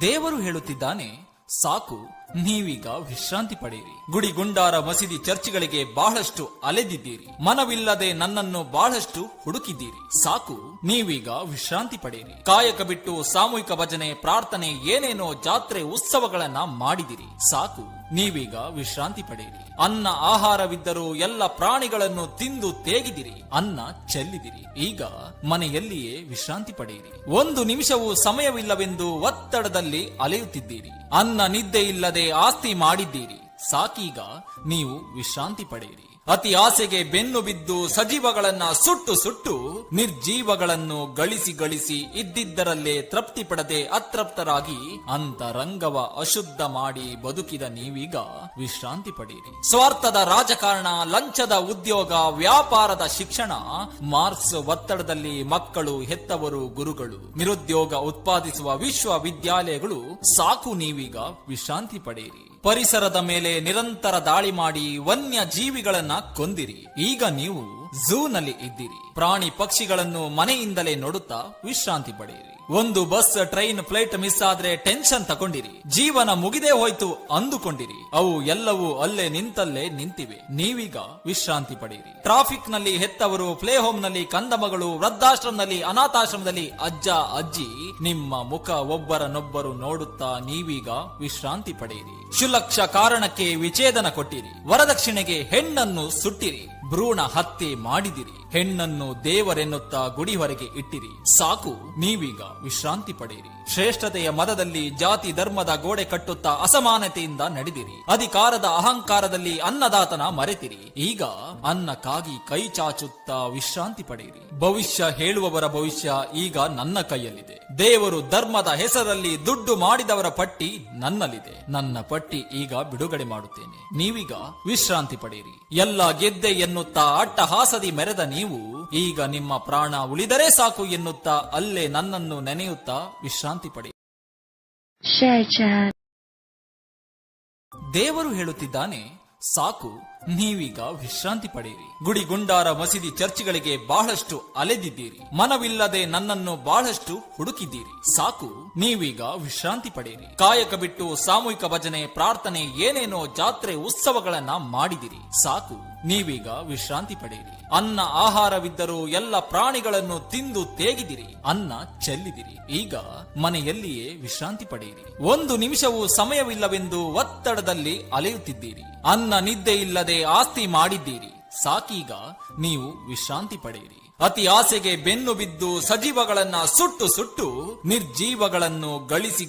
ದೇವರು ಹೇಳುತ್ತಿದ್ದಾನೆ, ಸಾಕು, ನೀವೀಗ ವಿಶ್ರಾಂತಿ ಪಡೆಯಿರಿ. ಗುಡಿ ಗುಂಡಾರ ಮಸೀದಿ ಚರ್ಚ್ಗಳಿಗೆ ಬಹಳಷ್ಟು ಅಲೆದಿದ್ದೀರಿ. ಮನವಿಲ್ಲದೆ ನನ್ನನ್ನು ಬಹಳಷ್ಟು ಹುಡುಕಿದ್ದೀರಿ. ಸಾಕು, ನೀವೀಗ ವಿಶ್ರಾಂತಿ ಪಡೆಯಿರಿ. ಕಾಯಕ ಬಿಟ್ಟು ಸಾಮೂಹಿಕ ಭಜನೆ, ಪ್ರಾರ್ಥನೆ, ಏನೇನೋ ಜಾತ್ರೆ ಉತ್ಸವಗಳನ್ನ ಮಾಡಿದಿರಿ. ಸಾಕು, ನೀವೀಗ ವಿಶ್ರಾಂತಿ ಪಡೆಯಿರಿ. ಅನ್ನ ಆಹಾರವಿದ್ದರೂ ಎಲ್ಲ ಪ್ರಾಣಿಗಳನ್ನು ತಿಂದು ತೇಗಿದಿರಿ. ಅನ್ನ ಚೆಲ್ಲಿದಿರಿ. ಈಗ ಮನೆಯಲ್ಲಿಯೇ ವಿಶ್ರಾಂತಿ ಪಡೆಯಿರಿ. ಒಂದು ನಿಮಿಷವೂ ಸಮಯವಿಲ್ಲವೆಂದು ಒತ್ತಡದಲ್ಲಿ ಅಲೆಯುತ್ತಿದ್ದೀರಿ. ಅನ್ನ ನಿದ್ದೆ ಇಲ್ಲದೆ ಆಸ್ತಿ ಮಾಡಿದ್ದೀರಿ. ಸಾಕೀಗ ನೀವು ವಿಶ್ರಾಂತಿ ಪಡೆಯಿರಿ. ಅತಿ ಆಸೆಗೆ ಬೆನ್ನು ಬಿದ್ದು ಸಜೀವಗಳನ್ನ ಸುಟ್ಟು ನಿರ್ಜೀವಗಳನ್ನು ಗಳಿಸಿ ಇದ್ದಿದ್ದರಲ್ಲೇ ತೃಪ್ತಿ ಪಡದೆ ಅತೃಪ್ತರಾಗಿ ಅಂತರಂಗವ ಅಶುದ್ಧ ಮಾಡಿ ಬದುಕಿದ ನೀವೀಗ ವಿಶ್ರಾಂತಿ ಪಡೆಯಿರಿ. ಸ್ವಾರ್ಥದ ರಾಜಕಾರಣ, ಲಂಚದ ಉದ್ಯೋಗ, ವ್ಯಾಪಾರದ ಶಿಕ್ಷಣ, ಮಾರ್ಕ್ಸ್ ಒತ್ತಡದಲ್ಲಿ ಮಕ್ಕಳು, ಹೆತ್ತವರು, ಗುರುಗಳು, ನಿರುದ್ಯೋಗ ಉತ್ಪಾದಿಸುವ ವಿಶ್ವವಿದ್ಯಾಲಯಗಳು, ಸಾಕು, ನೀವೀಗ ವಿಶ್ರಾಂತಿ ಪಡೆಯಿರಿ. ಪರಿಸರದ ಮೇಲೆ ನಿರಂತರ ದಾಳಿ ಮಾಡಿ ವನ್ಯ ಜೀವಿಗಳನ್ನ ಕೊಂದಿರಿ. ಈಗ ನೀವು ಝೂನಲ್ಲಿ ಇದ್ದೀರಿ. ಪ್ರಾಣಿ ಪಕ್ಷಿಗಳನ್ನು ಮನೆಯಿಂದಲೇ ನೋಡುತ್ತಾ ವಿಶ್ರಾಂತಿ ಪಡೆಯಿರಿ. ಒಂದು ಬಸ್, ಟ್ರೈನ್, ಫ್ಲೈಟ್ ಮಿಸ್ ಆದ್ರೆ ಟೆನ್ಷನ್ ತಗೊಂಡಿರಿ. ಜೀವನ ಮುಗಿದೇ ಹೋಯ್ತು ಅಂದುಕೊಂಡಿರಿ. ಅವು ಎಲ್ಲವೂ ಅಲ್ಲೇ ನಿಂತಲ್ಲೇ ನಿಂತಿವೆ. ನೀವೀಗ ವಿಶ್ರಾಂತಿ ಪಡೆಯಿರಿ. ಟ್ರಾಫಿಕ್ ನಲ್ಲಿ ಹೆತ್ತವರು, ಪ್ಲೇ ಹೋಮ್ ನಲ್ಲಿ ಕಂದಮಗಳು, ವೃದ್ಧಾಶ್ರಮದಲ್ಲಿ, ಅನಾಥಾಶ್ರಮದಲ್ಲಿ ಅಜ್ಜ ಅಜ್ಜಿ, ನಿಮ್ಮ ಮುಖ ಒಬ್ಬರನ್ನೊಬ್ಬರು ನೋಡುತ್ತಾ ನೀವೀಗ ವಿಶ್ರಾಂತಿ ಪಡೆಯಿರಿ. ಕ್ಷುಲಕ್ಷ ಕಾರಣಕ್ಕೆ ವಿಚ್ಛೇದನ ಕೊಟ್ಟಿರಿ. ವರದಕ್ಷಿಣೆಗೆ ಹೆಣ್ಣನ್ನು ಸುಟ್ಟಿರಿ. ಭ್ರೂಣ ಹತ್ಯೆ ಮಾಡಿದಿರಿ. ಹೆಣ್ಣನ್ನು ದೇವರೆನ್ನುತ್ತಾ ಗುಡಿ ಹೊರಗೆ ಇಟ್ಟಿರಿ. ಸಾಕು, ನೀವೀಗ ವಿಶ್ರಾಂತಿ ಪಡೆಯಿರಿ. ಶ್ರೇಷ್ಠತೆಯ ಮದದಲ್ಲಿ ಜಾತಿ ಧರ್ಮದ ಗೋಡೆ ಕಟ್ಟುತ್ತಾ ಅಸಮಾನತೆಯಿಂದ ನಡೆದಿರಿ. ಅಧಿಕಾರದ ಅಹಂಕಾರದಲ್ಲಿ ಅನ್ನದಾತನ ಮರೆತಿರಿ. ಈಗ ಅನ್ನಕ್ಕಾಗಿ ಕೈ ಚಾಚುತ್ತಾ ವಿಶ್ರಾಂತಿ ಪಡೆಯಿರಿ. ಭವಿಷ್ಯ ಹೇಳುವವರ ಭವಿಷ್ಯ ಈಗ ನನ್ನ ಕೈಯಲ್ಲಿದೆ. ದೇವರು ಧರ್ಮದ ಹೆಸರಲ್ಲಿ ದುಡ್ಡು ಮಾಡಿದವರ ಪಟ್ಟಿ ನನ್ನಲ್ಲಿದೆ. ನನ್ನ ಪಟ್ಟಿ ಈಗ ಬಿಡುಗಡೆ ಮಾಡುತ್ತೇನೆ. ನೀವೀಗ ವಿಶ್ರಾಂತಿ ಪಡೆಯಿರಿ. ಎಲ್ಲ ಗೆದ್ದೆ ಎನ್ನುತ್ತಾ ಅಟ್ಟಹಾಸದಿ ಮೆರೆದ ನೀವು ಈಗ ನಿಮ್ಮ ಪ್ರಾಣ ಉಳಿದರೆ ಸಾಕು ಎನ್ನುತ್ತಾ ಅಲ್ಲೇ ನನ್ನನ್ನು ನೆನೆಯುತ್ತಾ ವಿಶ್ರಾಂತಿ ಪಡೆಯಿರಿ. ದೇವರು ಹೇಳುತ್ತಿದ್ದಾನೆ, ಸಾಕು, ನೀವೀಗ ವಿಶ್ರಾಂತಿ ಪಡೆಯಿರಿ. ಗುಡಿ ಗುಂಡಾರ ಮಸೀದಿ ಚರ್ಚ್ಗಳಿಗೆ ಬಹಳಷ್ಟು ಅಲೆದಿದ್ದೀರಿ. ಮನವಿಲ್ಲದೆ ನನ್ನನ್ನು ಬಹಳಷ್ಟು ಹುಡುಕಿದ್ದೀರಿ. ಸಾಕು, ನೀವೀಗ ವಿಶ್ರಾಂತಿ ಪಡೆಯಿರಿ. ಕಾಯಕ ಬಿಟ್ಟು ಸಾಮೂಹಿಕ ಭಜನೆ, ಪ್ರಾರ್ಥನೆ, ಏನೇನೋ ಜಾತ್ರೆ ಉತ್ಸವಗಳನ್ನ ಮಾಡಿದಿರಿ. ಸಾಕು, ನೀವೀಗ ವಿಶ್ರಾಂತಿ ಪಡೆಯಿರಿ. ಅನ್ನ ಆಹಾರವಿದ್ದರೂ ಎಲ್ಲ ಪ್ರಾಣಿಗಳನ್ನು ತಿಂದು ತೇಗಿದಿರಿ. ಅನ್ನ ಚೆಲ್ಲಿದಿರಿ. ಈಗ ಮನೆಯಲ್ಲಿಯೇ ವಿಶ್ರಾಂತಿ ಪಡೆಯಿರಿ. ಒಂದು ನಿಮಿಷವೂ ಸಮಯವಿಲ್ಲವೆಂದು ಒತ್ತಡದಲ್ಲಿ ಅಲೆಯುತ್ತಿದ್ದೀರಿ. ಅನ್ನ ನಿದ್ದೆ ಇಲ್ಲದೆ ಆಸ್ತಿ ಮಾಡಿದ್ದೀರಿ. ಸಾಕೀಗ ನೀವು ವಿಶ್ರಾಂತಿ ಪಡೆಯಿರಿ. ಅತಿ ಆಸೆಗೆ ಬೆನ್ನು ಬಿದ್ದು ಸಜೀವಗಳನ್ನ ಸುಟ್ಟು ನಿರ್ಜೀವಗಳನ್ನು ಗಳಿಸಿ